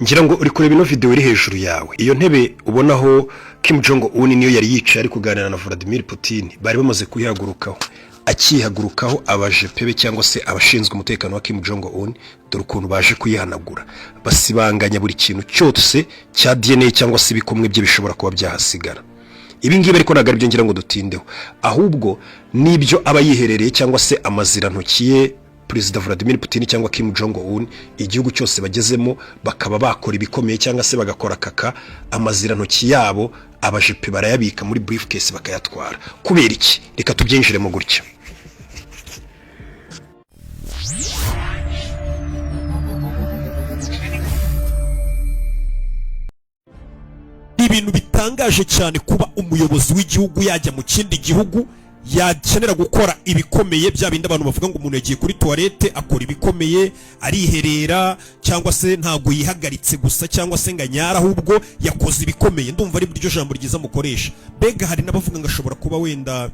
ngira ngo uri kureba ino video iri hejuru yawe. Iyo ntebe ubonaho Kim Jong Un niyo yari yicaye ari kuganira na Vladimir Putin, bari bamaze kuyihagurukaho. Akihagurukaho abajepe cyangwa se abashinzwe umutekano wa Kim Jong Un, dore ukuntu baje kuyihanagura, basibanganya buri kintu cyose cya DNA cyangwa se ibikomwe bye bishobora kuba byahasigara. Ibi ngibi ariko nagari byo ngira ngo dutindeho, ahubwo nibyo abayiherereye cyangwa se amazirantokiye Perezida Vladimir Putin cyangwa Kim Jong Un igihugu cyose bagezemo bakaba bakora ibikomeye cyangwa se bagakora kaka, amazirantoki yabo abajepe barayabika muri briefcase bakayatwara. Kubera iki? Reka tubyinjiremo gutya. Ibintu bitangaje cyane kuba umuyobozi w'igihugu yajya mu kindi gihugu yakenera gukora ibikomeye, bya bindi abantu bavuga ngo umuntu yagiye kuri toilette akora ibikomeye, ariherera cyangwa se ntago yihagaritse gusa cyangwa se nganyara, ahubwo yakoze ibikomeye. Ndumva ari buryo jambo ryiza mukoresha. Bega hari n'abavuga ngo ashobora kuba wenda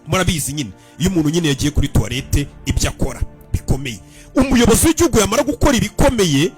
murabizi nyine iyo umuntu nyine yagiye kuri toilette ibyo akora bikomeye. Umuyobozi w'igihugu yamara gukora ibikomeye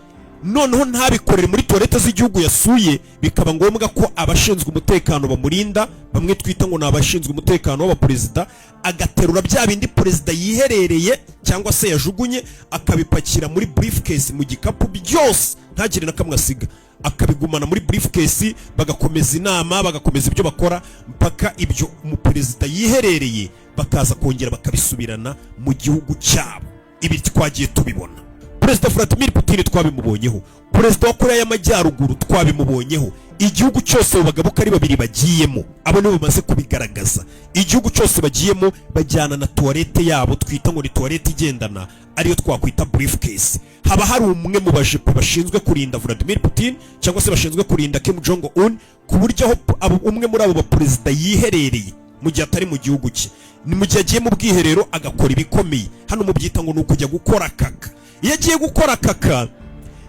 noneho ntabikorere muri toilette z'igihugu yasuye, bikaba ngombwa ko abashinzwe umutekano bamurinda, bamwe twita ngo nabashinzwe umutekano w'abaperezida, agaterura bya bindi perezida yiherereye cyangwa se yajugunye, akabipakira muri briefcase mu gikapu byose ntagire na kamwe asiga, akabigumana muri briefcase, bagakomeza inama, bagakomeza ibyo bakora mpaka ibyo umuperezida yiherereye bakaza kongera bakabisubirana mu gihugu cyabo. Ibi twagiye tubibona. Perezida Vladimir Putin twabimubonyeho, Perezida wa Korea y'Amajyaruguru twabimubonyeho, igihugu cyose bagabo kari babiri bagiyemo, abo nibo bamaze kubigaragaza. Igihugu cyose bagiyemo bajyana na toilette yabo, twita ngo ni toilette igendana, ariyo twakwita briefcase. Haba hari umwe mu bajepe bashinzwe kurinda Vladimir Putin cyangwa se bashinzwe kurinda Kim Jong Un, ku buryo umwe muri abo baperezida yiherereye mu gihe atari mu gihugu cye, ni mu gihe agiye mu bwiherero agakora ibikomeye. Hano mubyita ngo ni ukujya gukora kaka. Iyo agiye gukora kaka,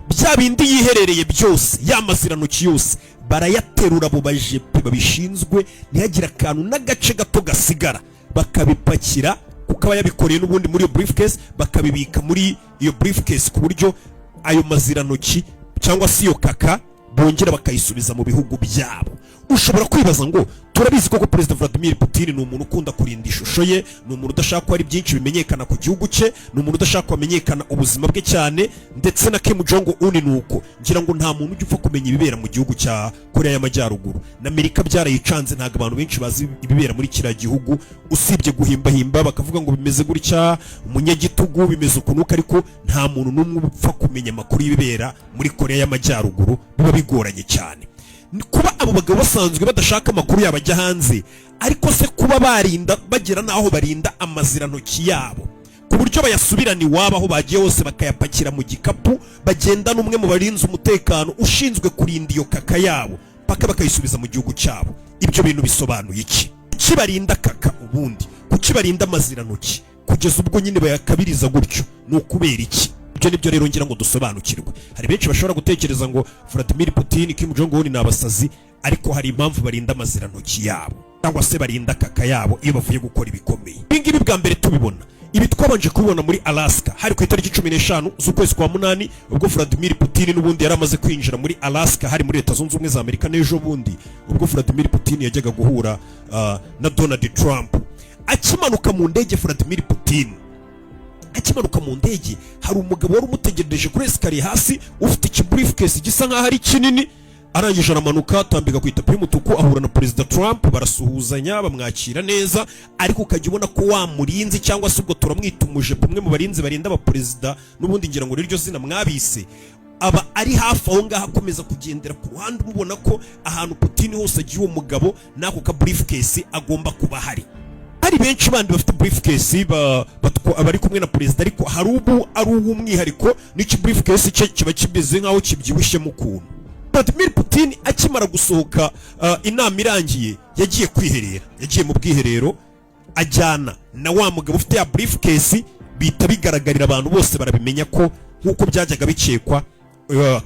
bya bindi yiherereye byose, yamaziranuki yose barayaterura abo bajepe babishinzwe, ntihagira akantu n'agace gato gasigara, bakabipakira kuko aba yabikoreye n'ubundi muri iyo briefcase, bakabibika muri iyo briefcase ku buryo ayo maziranuki cyangwa se iyo kaka bongera bakayisubiza mu bihugu byabo. Ushobora kwibaza ngo turabizi koko Perezida Vladimir Putin ni umuntu ukunda kurinda ishusho ye, ni umuntu udashaka ko ari byinshi bimenyekana ku gihugu cye, ni umuntu udashaka kumenyekana ubuzima bwe cyane, ndetse na Kim Jong Un nuko. Ngira ngo nta muntu ujya upfa kumenya ibibera mu gihugu cya Korea y'Amajyaruguru. Na Amerika byarayicanze, ntago abantu benshi bazi ibibera muri kiriya gihugu, usibye guhimba bakavuga ngo bimeze gutya, umunyagitugu bimeze ukunuka, ariko nta muntu n'umwe upfa kumenya amakuru y'ibibera muri Korea y'Amajyaruguru, biba bigoranye cyane. Kuba abo bagabo basanzwe badashaka amakuru yabajya hanze, ariko se kuba barinda bagera naho barinda amazirantoki yabo ku buryo bayasubirana iwabo aho bagiye hose, bakayapakira mu gikapu, bagenda n'umwe mu barinzi umutekano ushinzwe kurinda iyo kaka yabo paka bakayisubiza mu gihugu cyabo. Ibyo bintu bisobanuye iki? Kuki barinda kaka ubundi? Kuki barinda amazirantoki kugeza ubwo nyine bayakabiriza gutyo? Ni ukubera iki? Ibyo nibyo rero ngira ngo dusobanukirwe. Hari benshi bashobora gutekereza ngo Vladimir Putin, Kim Jong Un ni abasazi, ariko hari impamvu barinda amazirantoki yabo cyangwa se barinda kaka yabo iyo bavuye gukora ibikomeye. Ibi ngibi bwa mbere tubibona, ibi twabanje kubibona muri Alaska hari ku itariki 15 z'ukwezi kwa munani, ubwo Vladimir Putin n'ubundi yari amaze kwinjira muri Alaska, hari muri Leta Zunze Ubumwe za Amerika. N'ejo bundi ubwo Vladimir Putin yajyaga guhura na Donald Trump, akimanuka mu ndege, Vladimir Putin akimanuka mu ndege, hari umugabo wari umutegereje kuri esikariye hasi ufite ikibriefcase gisa nkaho ari kinini, arangije aramanuka atambika ku itapi y'umutuku, ahura na Perezida Trump, barasuhuzanya, bamwakira neza, ariko ukajya ubona ko wamurinzi cyangwa se ubwo turamwita umujepe, umwe mu barinzi barinda abaperezida n'ubundi ngira ngo niryo zina mwabise, aba ari hafi aho ngaho akomeza kugendera ku ruhande, mubona ko ahantu Putin hose agiye uwo mugabo n'ako ka briefcase agomba kuba hari. Hari benshi bandi bafite briefcase bari kumwe na perezida, ariko hari ubu ari uw'umwihariko, n'iki briefcase cye kiba kimeze nkaho kibyibushye mu kuntu. Vladimir Putin akimara gusohoka inama irangiye, yagiye kwiherera, yagiye mu bwiherero, ajyana na wa mugabo ufite ya briefcase, bita bigaragarira abantu bose barabimenya ko nkuko byajyaga bikekwa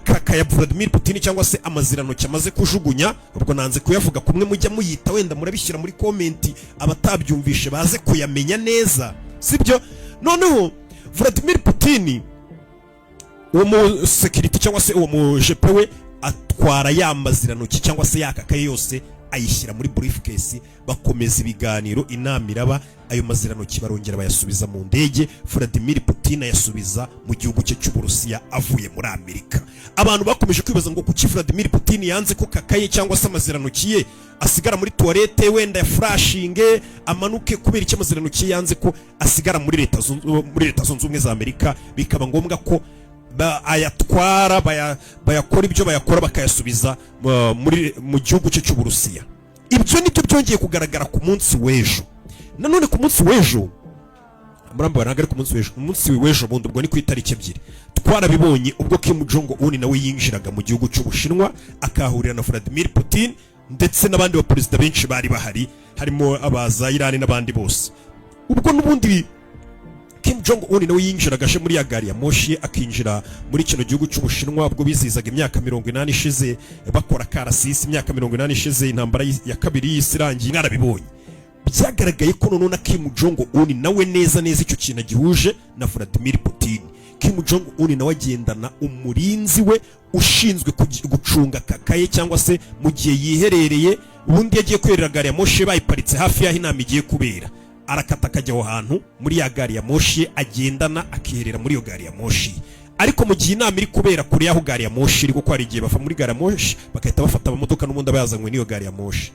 kaka ya Vladimir Putin cyangwa se amazirantoki amaze kujugunya. Ubwo nanze kuyavuga, kumwe mujya muyita, wenda murabishyira muri comment, abatabyumvishe baze kuyamenya neza, sibyo? Noneho Vladimir Putin uwo mu security cyangwa se uwo mu jepe we atwara ya mazirantoki cyangwa se yakakaye yose ayishyira muri briefcase, bakomeza ibiganiro, inama iraba, ayo mazirantoki barongera bayasubiza mu ndege. Vladimir Putin yasubiza mu gihugu cye cy'Uburusiya avuye muri Amerika. Abantu bakomeje kwibaza ngo kuki Vladimir Putin yanze ko kakaye cyangwa se amazirantoki ye asigara muri toilette, wenda ya flashinge amanuke, kubera icyo amazirantoki yanze ko asigara muri leta zunze ubumwe za Amerika, bikaba ngombwa ko ayatwara bayakora ibyo bayakora bakayasubiza mu gihugu cye cy'Uburusiya. Ibyo nibyo byongeye kugaragara ku munsi w'ejo. Nanone ku munsi w'ejo, muramba ntabwo ari ku munsi w'ejo, umunsi w'ejo bundi ubwo ni ku itariki 2 twarabibonye ubwo Kim Jong Un nawe yinjiraga mu gihugu cy'Ubushinwa akahurira na Vladimir Putin ndetse n'abandi ba perezida benshi bari bahari, harimo abaza Iran n'abandi bose. Ubwo n'ubundi Kim Jong Un nawe yinjiraga aje muri ya gari ya moshi, akinjira muri kino gihugu cy'Ubushinwa ubwo bizizaga imyaka 80 ishize bakora karasisi, imyaka 80 ishize intambara ya kabiri y'isi irangiye. Mwarabibonye byagaragaye ko none na Kim Jong Un nawe neza icyo kintu gihuje na Vladimir Putin. Kim Jong Un nawe agendana umurinzi we ushinzwe gucunga kakaye cyangwa se mu gihe yiherereye. Ubundi yagiye kwerera gari ya moshi bayiparitse hafi y'aho inama igiye kubera, arakata akajya aho hantu muri ya gari ya moshi, agendana akiherera muri iyo gari ya moshi. Ariko mu gihe inama iri kubera kure y'aho gari ya moshi iri, kuko hari igihe bafa muri gari ya moshi bagahita bafata amamodoka n'ubundi abayazanywe n'iyo gari ya moshi.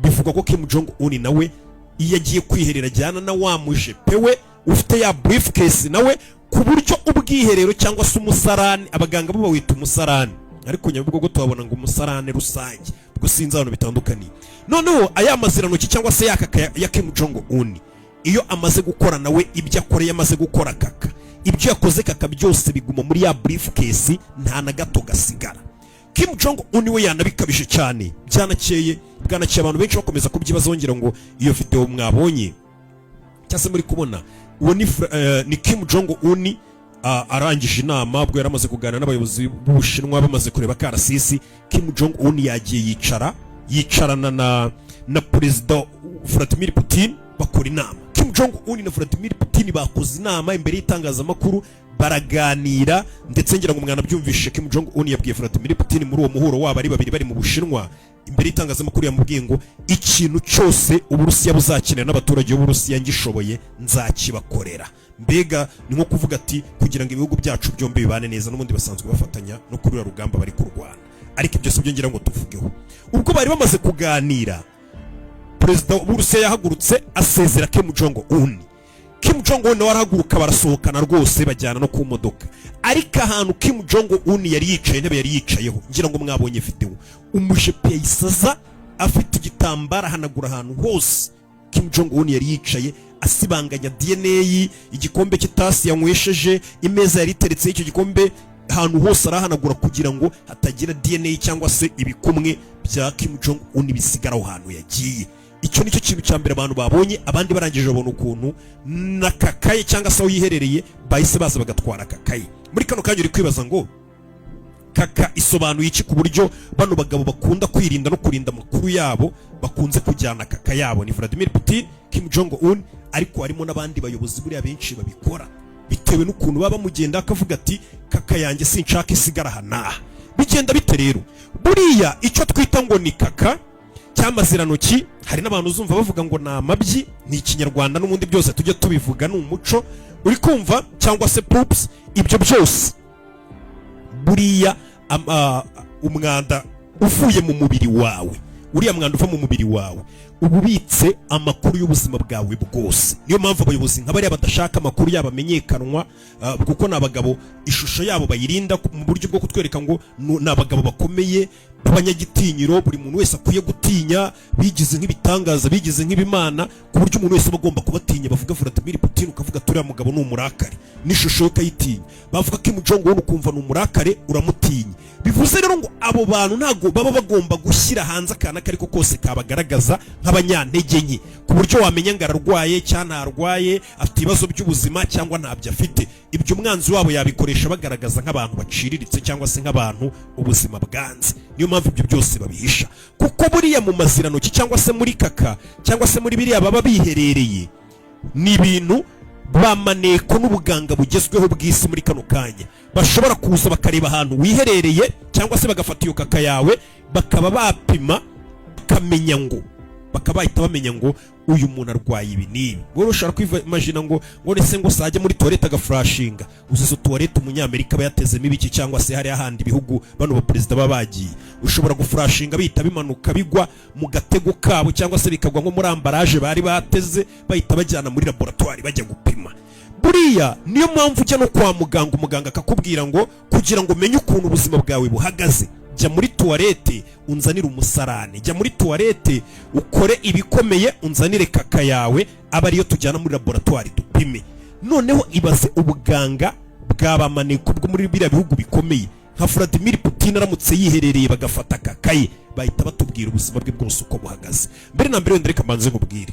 Bivugwa ko Kim Jong Un nawe iyo agiye kwiherera ajyana na wa mujepe we ufite ya briefcase nawe, ku buryo ubwiherero cyangwa se umusarani, abaganga bo bawita umusarani, ariko Nyabugogo tuhabona ngo umusarane rusange, ubwo sinzi abantu bitandukaniye. Noneho aya mazirantoki cyangwa se yakaka ya Kim Jong Un iyo amaze gukora nawe ibyo akoreye, amaze gukora kaka, ibyo yakoze kaka byose biguma muri ya briefcase, nta na gato gasigara. Kim Jong Un we yanabikabije cyane, bwanakeye abantu benshi bakomeza kubyibaza bongera ngo iyo video mwabonye cyase muri kubona uwo ni Kim Jong Un arangije inama, ubwo yaramaze kuganira n'abayobozi b'Ubushinwa bamaze kureba karasisi. Kim Jong Un yagiye yicarana na perezida Vladimir Putin bakora inama. Kim Jong Un na Vladimir Putin bakoze inama imbere y'itangazamakuru baraganira, ndetse ngira ngo mwana byumvishe Kim Jong Un yabwiye Vladimir Putin muri uwo muhuro wabo ari babiri bari mu Bushinwa, imbere y'itangazamakuru yamubwiye ngo ikintu cyose Uburusiya buzakenera n'abaturage b'Uburusiya ngishoboye nzakibakorera. Mbega ni nko kuvuga ati kugira ngo ibihugu byacu byombi bibane neza, n'ubundi basanzwe bafatanya no kuri rugamba bari kurwana. Ariko ibyo se byo ngira ngo tuvugeho. Ubwo bari bamaze kuganira, perezida w'Uburusiya yahagurutse asezera Kim Jong Un. Kim Jong Un nawe arahaguruka barasohokana rwose bajyana no ku modoka. Ariko ahantu Kim Jong Un yari yicaye, intebe yari yicayeho, ngira ngo mwabonye video, umujepe yisaza afite igitambara hanagura ahantu hose. Kim Jong Un yari yicaye asibanganya DNA, igikombe cy'itasi yanywesheje, imeza yari iteretse icyo gikombe, ahantu hose arahanagura kugira ngo hatagira DNA cyangwa se ibikumwe bya Kim Jong Un bisigara aho hantu yagiye. Icyo nicyo kintu cya mbere abantu babonye. Abandi barangije babona ukuntu na kakaye cyangwa se aho yiherereye bahise baza bagatwara kakaye. Muri kano kanya uri kwibaza ngo kaka isobanuye iki, ku buryo bano bagabo bakunda kwirinda no kurinda amakuru yabo bakunze kujyana kaka yabo. Ni Vladimir Putin, Kim Jong Un, ariko harimo n'abandi bayobozi buriya benshi babikora bitewe n'ukuntu baba mugenda akavuga ati kaka yanjye sinshaka isigara hanaha. Bigenda bite rero? Buriya icyo twita ngo ni kaka cy'amazirantoki, hari n'abantu uzumva bavuga ngo ni amabyi, ni ikinyarwanda n'ubundi byose tujye tubivuga, ni umuco uri kumva, cyangwa se poops. Ibyo byose buriya umwanda uvuye mu mubiri wawe, uriya mwanda uva mu mubiri wawe ububitse amakuru y'ubuzima bwawe bwose. Niyo mpamvu abayobozi nk'abariya badashaka amakuru yabo amenyekanwa, kuko n'abagabo ishusho yabo bayirinda mu buryo bwo kutwereka ngo n'abagabo bakomeye b'abanyagitinyiro, buri muntu wese akwiye gutinya, bigize nk'ibitangaza, bigize nk'ibimana, ku buryo umuntu wese bagomba kubatinya. Bavuga Vladimir Putin ukavuga turiya mugabo ni umurakare, n'ishusho yo kayitinya. Bavuga Kim Jong Un ukumva ni umurakare uramutinya. Bivuze rero ngo abo bantu ntago baba bagomba gushyira hanze akana kariko kose kabagaragaza nk'abanyantege nke, ku buryo wamenya ngo ararwaye cyangwa ntarwaye, afite ibibazo by'ubuzima cyangwa ntabyo afite. Ibyo umwanzi wabo yabikoresha bagaragaza nk'abantu baciriritse cyangwa se nk'abantu ubuzima bwanze. Niyo mpamvu ibyo byose babihisha, kuko buriya mu mazirantoki cyangwa se muri kaka cyangwa se muri biriya baba biherereye ni ibintu bamaneko n'ubuganga bugezweho bw'isi muri kano kanya bashobora kuza bakareba ahantu wiherereye cyangwa se bagafata iyo kaka yawe bakaba bapima bakamenya ngo bakabahita bamenya ngo uyu muntu arwaye ibi n'ibi. Wowe ushobora kwimagina ngo nese ngo sajya muri toilette agafurashinga uzizo toilette umunyamerika aba yatezemo ibiki cyangwa se hari ahandi bihugu bano ba perezida baba bagiye ushobora gufurashinga bihita bimanuka bigwa mu gatego kabo cyangwa se bikagwa nko muri ambaraje bari bateze bahita bajyana muri laboratoire bajya gupima. Buriya niyo mpamvu ujya no kwa muganga umuganga akakubwira ngo kugira ngo umenye ukuntu ubuzima bwawe buhagaze jya muri toilette unzanire umusarane, jya muri toilette ukore ibikomeye unzanire kaka yawe aba ariyo tujyana muri laboratoire dupime. Noneho ibaze ubuganga bw'abamaneko bwo muri biriya bihugu bikomeye nka Vladimir Putin aramutse yiherereye bagafata kakaye bahita batubwira ubuzima bwe bwose uko buhagaze. Mbere na mbere ndreka mbanze nkubwire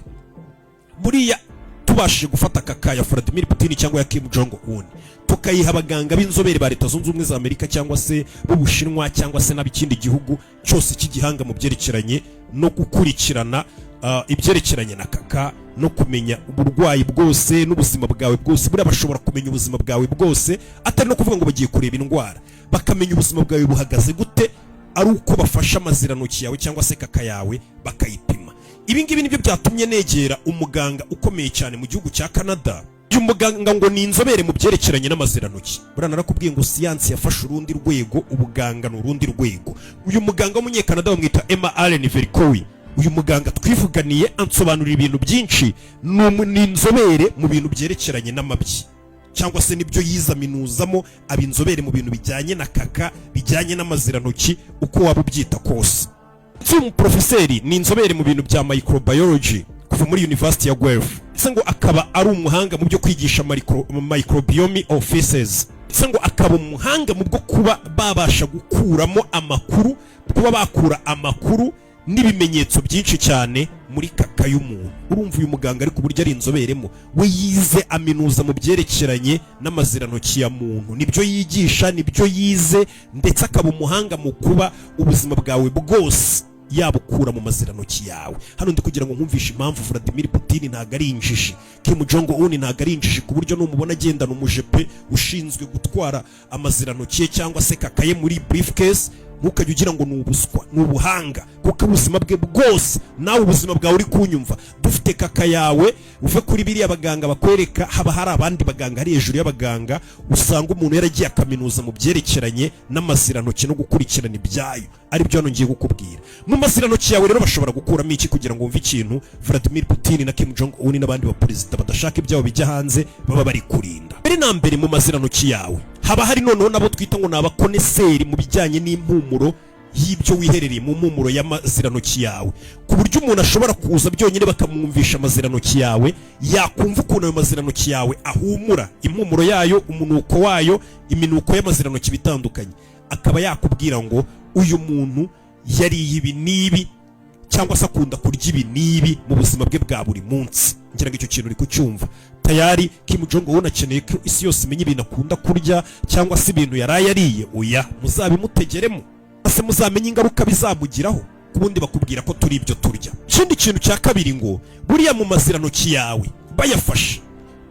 buriya tubashije gufata kaka ya Vladimir Putin cyangwa ya Kim Jong Un tukayiha abaganga b'inzobere ba Leta Zunze Ubumwe za Amerika cyangwa se b'Ubushinwa cyangwa se n'abikindi gihugu cyose cy'igihanga mu byerekeranye no gukurikirana ibyerekeranye na kaka no kumenya uburwayi bwose n'ubuzima bwawe bwose. Buriya bashobora kumenya ubuzima bwawe bwose atari no kuvuga ngo bagiye kureba indwara, bakamenya ubuzima bwawe buhagaze gute ari uko bafasha amazirantoki yawe cyangwa se kaka yawe bakayipima. Ibi ngibi nibyo byatumye negera umuganga ukomeye cyane mu gihugu cya Canada. Uyu muganga ngo ni inzobere mu byerekeranye n'amazirantoki. Buriya narakubwiye ngo siyansi yafashe urundi rwego, ubuganga ni urundi rwego. Uyu muganga w'umunyekanada bamwita Emma Allen Vercoe. Uyu muganga twivuganiye ansobanurira ibintu byinshi, ni inzobere mu bintu byerekeranye n'amabyi cyangwa se nibyo yizaminuzamo aba inzobere mu bintu bijyanye na kaka, bijyanye n'amazirantoki uko waba ubyita kose. Uyu profeseri ni inzobere mu bintu bya microbiology kuva muri University ya Guelph. Ngo akaba ari umuhanga mu byo kwigisha microbiome of feces. Ngo akaba umuhanga mu bwo kuba babasha gukuramo amakuru, kuba bakura amakuru n'ibimenyetso byinshi cyane muri kaka y'umuntu. Urumva uyu muganga ariko buryo ari inzoberemo, we yize aminuza mu byerekeranye n'amazirantoki ya muntu, nibyo yigisha, nibyo yize, ndetse akaba umuhanga mu kuba ubuzima bwawe bwose yabukura mu mazirantoki yawe. Hano ndi kugira ngo nkumvishe impamvu Vladimir Putin ntago ari injiji, Kim Jong Un ntago ari injiji ku buryo numubona agendana umujepe ushinzwe gutwara amazirantoki cyangwa se kakaye muri briefcase ntukajya ugira ngo n'ubuswa n'ubuhanga, kuko ubuzima bwe bwose nawe ubuzima bwawe uri kunyumva dufite kaka yawe uve kuri biriya baganga bakwereka. Haba hari abandi baganga hari hejuru y'abaganga usanga umuntu yaragiye akaminuza mu byerekeranye n'amazirantoki no gukurikirana ibyayo, ari byo hano ngiye gukubwira. Mu mazirantoki yawe rero bashobora gukuramo iki kugira ngo wumve ikintu Vladimir Putin na Kim Jong Un n'abandi baperezida badashaka ibyabo bijya hanze baba bari kurinda. Mbere na mbere mu mazirantoki yawe haba hari noneho nabo twita ngo ni abakoneseri mu bijyanye n'impumuro y'ibyo wiherereye mu mpumuro y'amazirantoki yawe, ku buryo umuntu ashobora kuza byonyine bakamwumvisha amazirantoki yawe, yakumva ukuntu ayo mazirantoki yawe ahumura, impumuro yayo, umunuko wayo, iminuko y'amazirantoki bitandukanye, akaba yakubwira ngo uyu muntu yariye ibi n'ibi cyangwa se akunda kurya ibi n'ibi mu buzima bwe bwa buri munsi. Ngira ngo icyo kintu uri kucyumva tayari. Kim Jong Un akeneye ko isi yose imenya ibintu akunda kurya cyangwa se ibintu yaraye ariye. Oya, muzabimutegeremo ase muzamenye ingaruka bizamugiraho, kubundi bakubwira ko turi ibyo turya. Ikindi kintu cya kabiri ngo buriya mu mazirantoki yawe bayafashe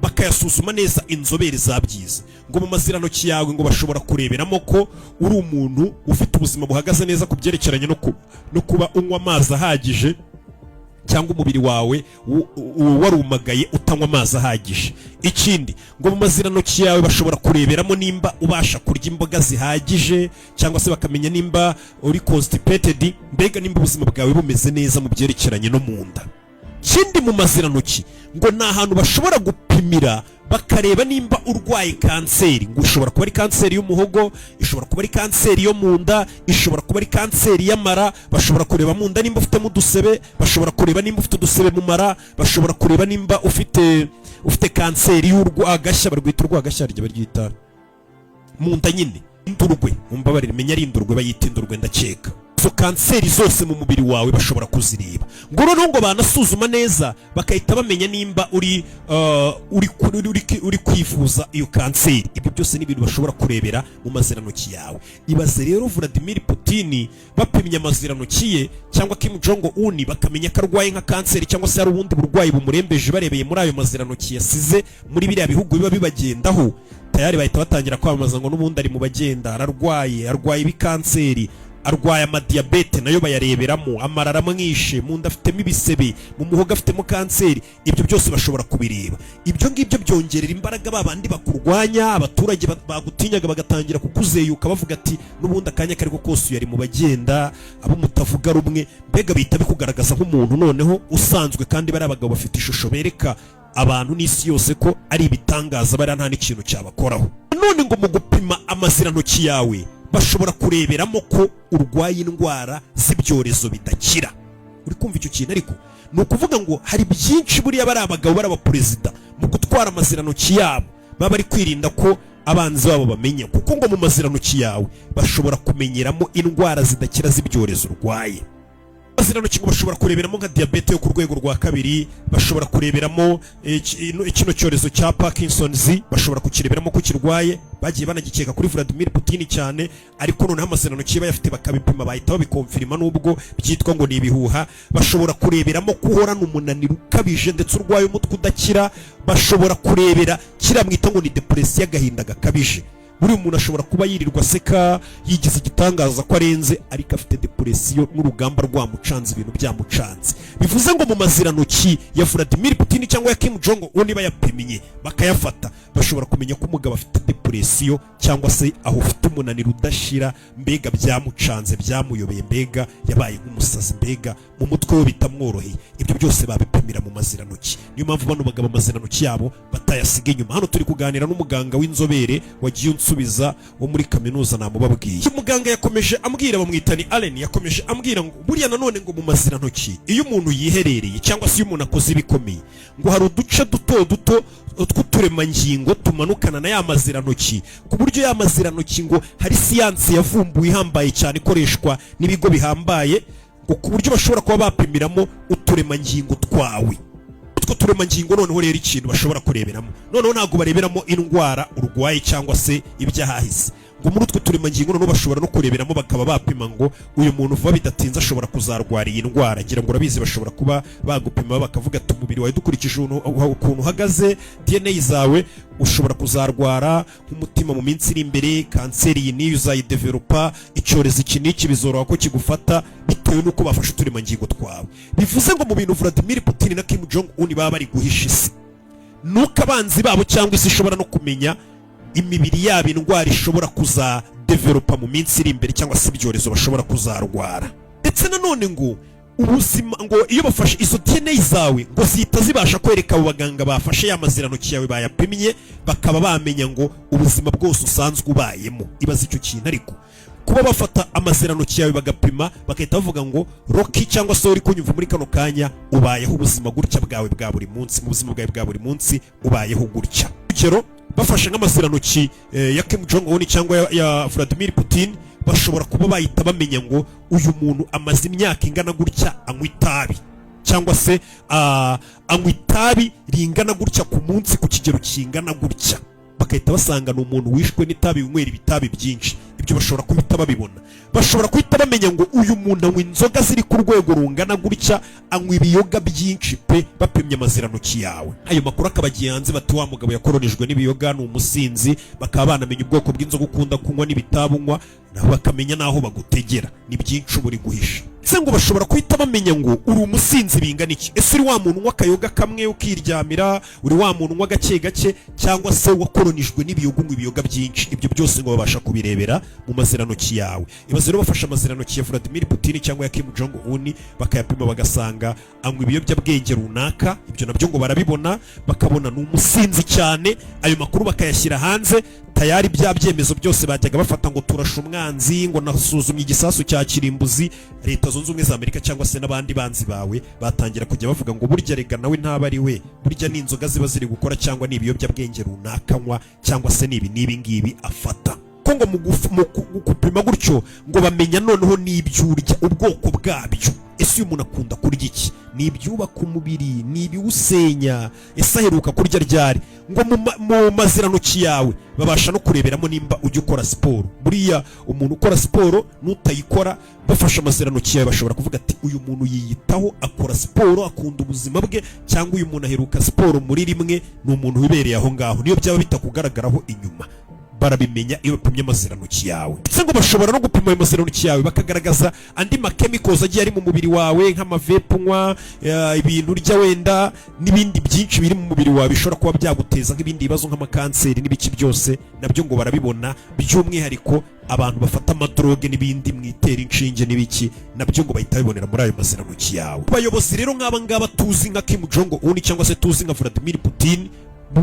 bakayasuzuma neza inzobere zabyize, ngo mu mazirantoki yawe ngo bashobora kureberamo ko uri umuntu ufite ubuzima buhagaze neza ku byerekeranye no kuba unywa amazi ahagije cyangwa umubiri wawe warumagaye utanywa amazi ahagije. Ikindi ngo mu mazirantoki yawe bashobora kureberamo nimba ubasha kurya imboga zihagije cyangwa se bakamenya nimba uri constipated, mbega nimba ubuzima bwawe bumeze neza mu byerekeranye no mu nda. Ikindi mu mazirantoki ngo ni ahantu bashobora gupimira bakareba nimba urwaye kanseri, ngo ushobora kuba ari kanseri y'umuhogo, ishobora kuba ari kanseri yo mu nda, ishobora kuba ari kanseri y'amara. Bashobora kureba mu nda nimba ufitemo udusebe, bashobora kureba nimba ufite udusebe mu mara, bashobora kureba nimba ufite kanseri y'urwagashya, barwita urwagashya rye baryita mu nda nyine, indurwe, mumbabarire menya ari indurwe, bayita indurwe ndakeka. Izo kanseri zose mu mubiri wawe bashobora kuzireba, ngo noneho ngo banasuzuma neza bakahita bamenya nimba uri kwivuza iyo kanseri. Ibyo byose ni ibintu bashobora kurebera mu mazirantoki yawe. Ibaze rero Vladimir Putin bapimye amazirantoki ye cyangwa Kim Jong Un bakamenya ko arwaye nka kanseri cyangwa se hari ubundi burwayi bumurembeje barebeye muri ayo mazirantoki yasize muri biriya bihugu biba bibagendaho, tayari bahita batangira kwamamaza ngo n'ubundi ari mu bagenda, arwaye ibikanseri, arwaye amadiyabete nayo bayareberamo, amarara amwishe, mu nda afitemo ibisebe, mu muhogo afitemo kanseri. Ibyo byose bashobora kubireba. Ibyo ngibyo byongerera imbaraga babandi bakurwanya, abaturage bagutinyaga bagatangira kukuzeyuka bavuga ati n'ubundi akanya kariko kose yari mu bagenda, abo mutavuga rumwe, mbega bihita bikugaragaza nk'umuntu noneho usanzwe, kandi bari abagabo bafite ishusho bereka abantu n'isi yose ko ari ibitangaza, bari nta n'ikintu cyabakoraho. None ngo mu gupima amazirantoki yawe bashobora kureberamo ko urwaye indwara z'ibyorezo bidakira. Uri kumva icyo kintu? Ariko ni ukuvuga ngo hari byinshi buriya bari abagabo bari abaperezida mu gutwara amazirantoki yabo baba bari kwirinda ko abanzi babo bamenya, kuko ngo mu mazirantoki yawe bashobora kumenyeramo indwara zidakira z'ibyorezo urwaye. Amazirantoki ngo bashobora kureberamo nka diabete yo ku rwego rwa 2, bashobora kureberamo kino cyorezo cya Parkinson's, bashobora kukireberamo ko kirwaye. Bagiye banagikeka kuri Vladimir Putin cyane, ariko noneho amazirantoki bayafite bakabipima bahita babikonfirima nubwo byitwa ngo ni ibihuha. Bashobora kureberamo ko uhorana umunaniro ukabije ndetse urwaye umutwe udakira. Bashobora kurebera kiramwita ngo ni depression, agahinda gakabije. Buri umuntu ashobora kuba yirirwa seka yigize igitangaza ko arenze, ariko afite depression n'urugamba rwamucanze, ibintu byamucanze. Bivuze ngo mu mazirantoki ya Vladimir Putin cyangwa ya Kim Jong Un bayapimye bakayafata, bashobora kumenya ko umugabo afite depression cyangwa se aho ufite umunaniro udashira, mbega byamucanze, byamuyobeye, mbega yabaye nk'umusazi, mbega mu mutwe we bitamworoheye. Ibyo byose babipimira mu mazirantoki. Niyo mpamvu bano bagabo amazirantoki yabo batayasiga inyuma. Hano turi kuganira n'umuganga w'inzobere wagiye unsubiza wo muri kaminuza namubabwiye. Umuganga yakomeje ambwira, bamwitani Allen, yakomeje ambwira ngo buriya nanone ngo mu mazirantoki iyo umuntu yiherereye cyangwa se iyo umuntu akoze ibikomeye, ngo hari uduce duto tw'uturemangingo tumanukana na ya mazirantoki, ku buryo ya mazirantoki ngo hari siyansi yavumbuwe ihambaye cyane ikoreshwa n'ibigo bihambaye, ngo ku buryo bashobora kuba bapimiramo uturemangingo twawe. Utwo turemangingo noneho rero ikintu bashobora kureberamo, noneho ntabwo bareberamo indwara urwaye cyangwa se ibyahahise, ngo muri utwo turemangingo noneho bashobora no kureberamo bakaba bapima ngo uyu muntu vuba bidatinze ashobora kuzarwara iyi ndwara. Ngira ngo urabizi bashobora kuba bagupima bakavuga ati umubiri wawe dukurikije ukuntu uhagaze, DNA zawe ushobora kuzarwara nk'umutima mu minsi iri imbere, kanseri iyi niyo uzayidevelopa, icyorezo iki n'iki bizoroha ko kigufata bitewe n'uko bafashe uturemangingo twawe. Bivuze ngo mu bintu Vladimir Putin na Kim Jong Un baba bari guhisha isi, nuko abanzi babo cyangwa isi ishobora no kumenya imibiri yabo indwara ishobora kuzadevelopa mu minsi iri imbere cyangwa se ibyorezo bashobora kuzarwara. Ndetse nanone ngo ubuzima, ngo iyo bafashe izo DNA zawe ngo zihita zibasha kwereka abo baganga bafashe ya mazirantoki yawe bayapimye, bakaba bamenya ngo ubuzima bwose usanzwe ubayemo. Ibaze icyo kintu. Ariko kuba bafata amazirantoki yawe bagapima bagahita bavuga ngo Rocky cyangwa se uri kunyumva muri kano kanya ubayeho ubuzima gutya bwawe bwa buri munsi, mu buzima bwawe bwa buri munsi ubayeho gutya. Urugero, bafashe nk'amazirantoki ya Kim Jong Un cyangwa ya Vladimir Putin, bashobora kuba bahita bamenya ngo uyu muntu amaze imyaka ingana gutya anywa itabi, cyangwa se anywa itabi ringana gutya ku munsi ku kigero kingana gutya. Bakahita basanga ni umuntu wishwe n'itabi, winywera ibitabi byinshi. Ibyo bashobora kuhita babibona. Bashobora kuhita bamenya ngo uyu muntu anywa inzoga ziri ku rwego rungana gutya, anywa ibiyoga byinshi pe, bapimye amazirantoki yawe. Ayo makuru akabagiye hanze bati wa mugabo yakoronijwe n'ibiyoga, ni umusinzi. Bakaba banamenya ubwoko bw'inzoga ukunda kunywa n'ibitabunywa, naho bakamenya naho bagutegera. Ni byinshi buri guhisha. Se ngo bashobora kuhita bamenya ngo uri umusinzi bingana iki. Ese uri wa muntu unywa akayoga kamwe ukiryamira, uri wa muntu unywa gake gake, cyangwa se wakoronijwe n'ibiyoga, unywa ibiyoga byinshi. Ibyo byose ngo babasha kubirebera mu mazirantoki yawe. Ibaze rero bafashe amazirantoki ya Vladimir Putin cyangwa ya Kim Jong Un bakayapima bagasanga anywa ibiyobyabwenge runaka, ibyo nabyo ngo barabibona, bakabona ni umusinzi cyane. Ayo makuru bakayashyira hanze, tayari bya byemezo byose bajyaga bafata ngo turasha umwanzi, ngo nasuzumye igisasu cya kirimbuzi. Leta zunze ubumwe za Amerika cyangwa se n'abandi banzi bawe batangira kujya bavuga ngo burya rega nawe ntaba ari we, burya ni inzoga ziba ziri gukora cyangwa ni ibiyobyabwenge runaka anywa, cyangwa se n'ibi ngibi afata. Ko ngo mu gupima gutyo ngo bamenya noneho n'ibyurya ubwoko bwabyo. ese uyu muntu akunda kurya iki, ni ibyubaka umubiri, ni ibiwusenya, ese aheruka kurya ryari, ngo mu mazirantoki yawe babasha no kureberamo nimba ujya ukora siporo. Buriya umuntu ukora siporo n'utayikora bafashe amazirantoki yawe bashobora kuvuga ati uyu muntu yiyitaho, akora siporo, akunda ubuzima bwe, cyangwa uyu muntu aheruka siporo muri rimwe, ni umuntu wibereye aho ngaho, niyo byaba bitakugaragaraho inyuma barabimenya iyo bapimye amazirantoki yawe. Ndetse ngo bashobora no gupima ayo mazirantoki yawe bakagaragaza andi makemikozi agiye ari mu mubiri wawe, nk'amavepu unywa, ibintu urya wenda, n'ibindi byinshi biri mu mubiri wawe bishobora kuba byaguteza nk'ibindi bibazo nk'amakanseri n'ibiki byose, nabyo ngo barabibona. By'umwihariko abantu bafata amadroge n'ibindi, mwitera inshinge n'ibiki, nabyo ngo bahita bibonera muri ayo mazirantoki yawe. Abayobozi rero nk'aba ngaba tuzi nka Kim Jong Un cyangwa se tuzi nka Vladimir Putin,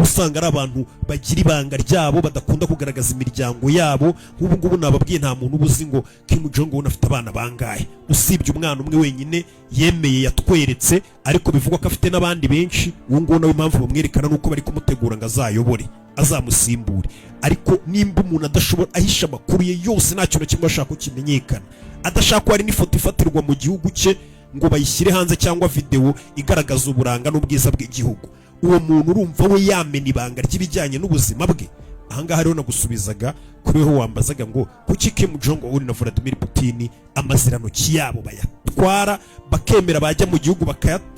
usanga ari abantu bagira ibanga ryabo, badakunda kugaragaza imiryango yabo. Nk'ubu ngubu nababwiye nta muntu ubuzi ngo Kim Jong Un afite abana bangahe, usibye umwana umwe wenyine yemeye yatweretse, ariko bivugwa ko afite n'abandi benshi. Uwo nguwo nawe impamvu bamwerekana nuko bari kumutegura ngo azayobore, azamusimbure. Ariko nimba umuntu adashobora ahisha amakuru ye yose, nta kintu kimwe ashaka ko kimenyekana, adashaka ko hari n'ifoto ifatirwa mu gihugu cye ngo bayishyire hanze, cyangwa videwo igaragaza uburanga n'ubwiza bw'igihugu, uwo muntu urumva we yamena ibanga ry'ibijyanye n'ubuzima bwe? Ahangaha rero nagusubizaga kuri weho wambazaga ngo kuki Kim Jong Un na Vladimir Putin amazirantoki yabo bayatwara, bakemera bajya mu gihugu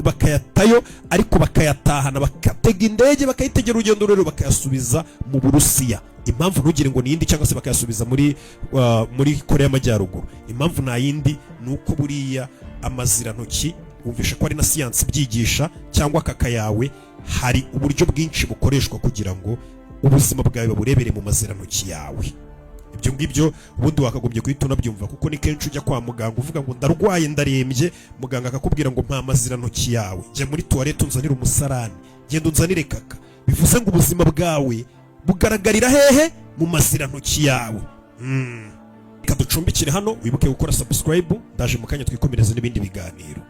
bakayatayo, ariko bakayatahana, bakatega indege, bakayitegera urugendo rero bakayasubiza mu Burusiya. Impamvu ntugire ngo ni yindi, cyangwa se bakayasubiza muri Korea y'Amajyaruguru. Impamvu nta yindi, ni uko buriya amazirantoki wumvisha ko ari na siyansi byigisha, cyangwa kaka yawe hari uburyo bwinshi bukoreshwa kugira ngo ubuzima bwawe baburebere mu mazirantoki yawe. Ibyo ngibyo ubundi wakagombye guhita unabyumva, kuko ni kenshi ujya kwa muganga uvuga ngo ndarwaye ndarembye, muganga akakubwira ngo mpa mazirantoki yawe, jya muri tuwarete unzanire umusarani, genda unzanire kaka. Bivuze ngo ubuzima bwawe bugaragarira hehe? Mu mazirantoki yawe. Reka ducumbikire hano, wibuke gukora subscribe, ndaje mu kanya twikomereze n'ibindi biganiro.